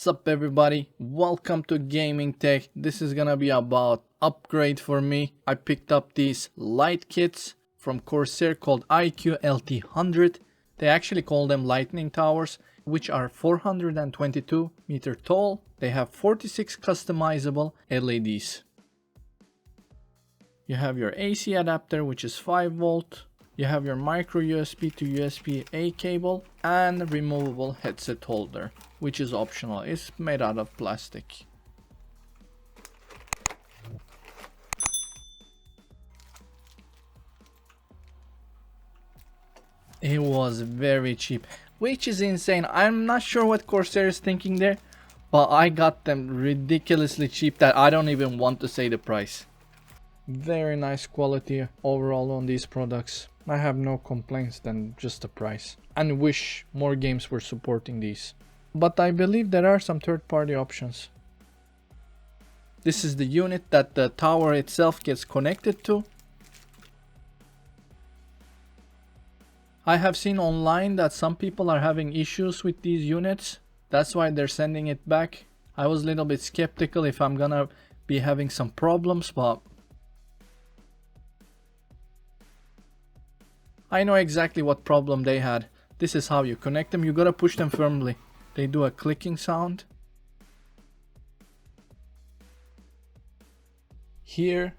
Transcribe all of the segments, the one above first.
What's up everybody, welcome to Gamingtech. This is gonna be about upgrade for me. I picked up these light kits from Corsair called iCUE LT100. They actually call them lightning towers, which are 422 meter tall. They have 46 customizable LEDs. You have your AC adapter, which is 5 volt. You have your micro USB to USB-A cable and removable headset holder, which is optional. It's made out of plastic. It was very cheap, which is insane. I'm not sure what Corsair is thinking there, but I got them ridiculously cheap that I don't even want to say the price. Very nice quality overall on these products. I have no complaints than just the price, and wish more games were supporting these. But I believe there are some third-party options. This is the unit that the tower itself gets connected to. I have seen online that some people are having issues with these units. That's why they're sending it back. I was a little bit skeptical if I'm gonna be having some problems, but I know exactly what problem they had. This is how you connect them. You gotta push them firmly. They do a clicking sound. Here,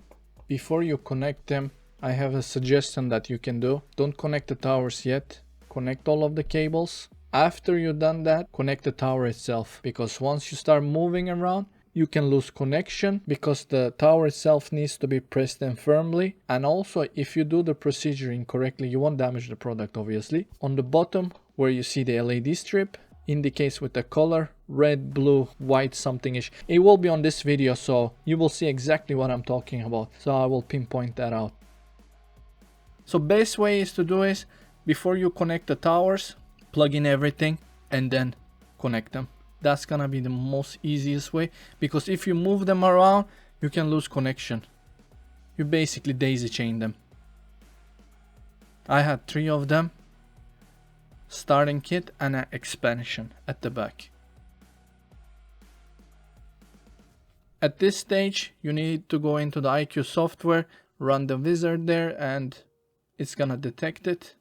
before you connect them, I have a suggestion that you can do. Don't connect the towers yet. Connect all of the cables. After you've done that, connect the tower itself. Because once you start moving around, you can lose connection because the tower itself needs to be pressed in firmly. And also, if you do the procedure incorrectly, you won't damage the product, obviously. On the bottom, where you see the LED strip, indicates with the color red, blue, white, something-ish. It will be on this video, so you will see exactly what I'm talking about. So I will pinpoint that out. So best way is to do is, before you connect the towers, plug in everything and then connect them. That's gonna be the most easiest way, because if you move them around, you can lose connection. You basically daisy chain them. I had 3 of them. Starting kit and an expansion at the back. At this stage, you need to go into the iCUE software, run the wizard there, and it's gonna detect it.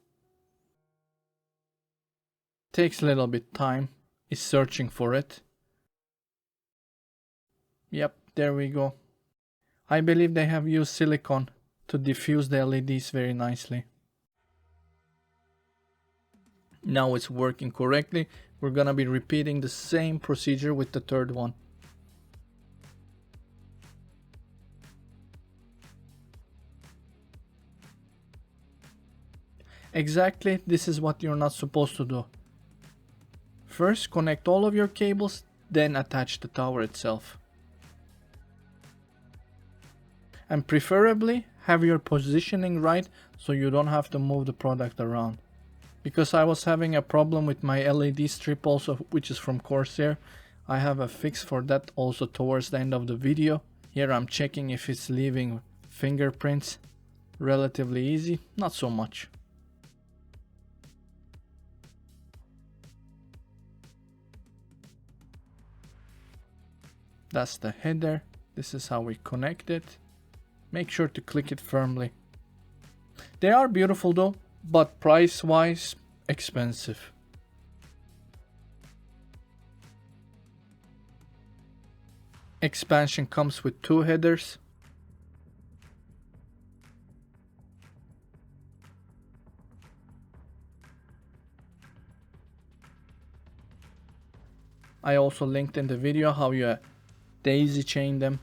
Takes a little bit time. It's searching for it. Yep, there we go. I believe they have used silicone to diffuse the LEDs very nicely. Now it's working correctly. We're gonna be repeating the same procedure with the third one. Exactly, this is what you're not supposed to do. First, connect all of your cables, then attach the tower itself. And preferably, have your positioning right so you don't have to move the product around. Because I was having a problem with my LED strip also, which is from Corsair. I have a fix for that also towards the end of the video. Here I'm checking if it's leaving fingerprints. Relatively easy, not so much. That's the header. This is how we connect it. Make sure to click it firmly. They are beautiful though, but price wise, expensive. Expansion comes with 2 headers. I also linked in the video how you daisy chain them.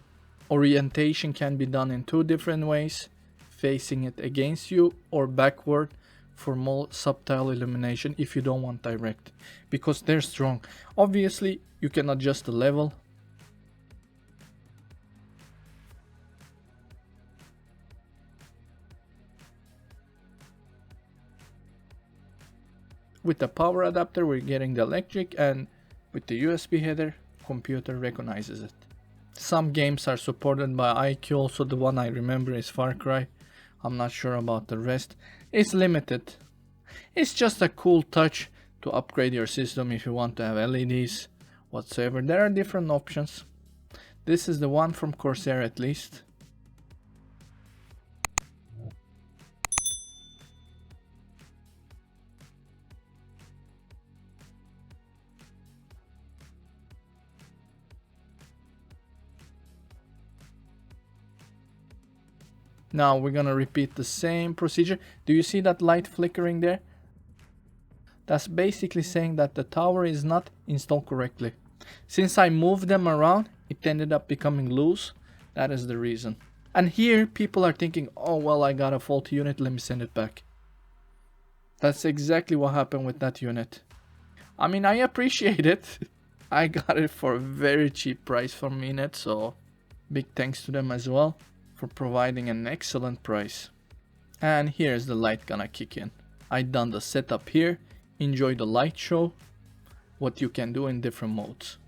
Orientation can be done in 2 different ways, facing it against you or backward for more subtle illumination if you don't want direct, because they're strong. Obviously you can adjust the level. With the power adapter we're getting the electric, and with the USB header, computer recognizes it. Some games are supported by iCUE, also the one I remember is Far Cry. I'm not sure about the rest. It's limited. It's just a cool touch to upgrade your system if you want to have LEDs whatsoever. There are different options. This is the one from Corsair at least. Now we're gonna repeat the same procedure. Do you see that light flickering there? That's basically saying that the tower is not installed correctly. Since I moved them around, it ended up becoming loose. That is the reason. And here people are thinking, oh well, I got a faulty unit, let me send it back. That's exactly what happened with that unit. I mean, I appreciate it. I got it for a very cheap price from Minet, so big thanks to them as well for providing an excellent price. And here's the light gonna kick in. I done the setup here. Enjoy the light show, what you can do in different modes.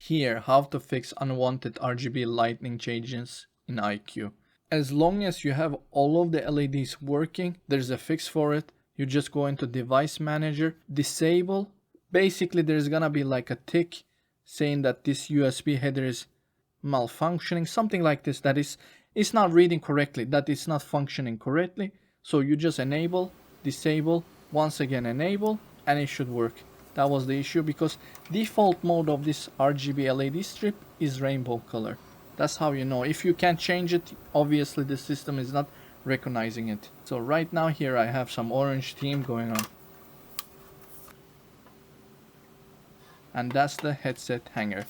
Here, how to fix unwanted RGB lighting changes in iCUE. As long as you have all of the LEDs working, there's a fix for it. You just go into device manager, disable. Basically, there's gonna be like a tick saying that this USB header is malfunctioning, something like this, that it's not reading correctly, that it's not functioning correctly. So you just enable, disable, once again enable, and it should work. That was the issue, because default mode of this RGB LED strip is rainbow color. That's how you know. If you can't change it, obviously the system is not recognizing it. So right now here I have some orange theme going on. And that's the headset hanger.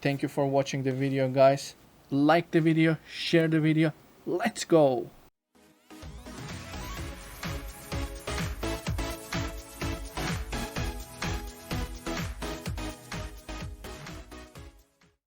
Thank you for watching the video, guys. Like the video, share the video. Let's go!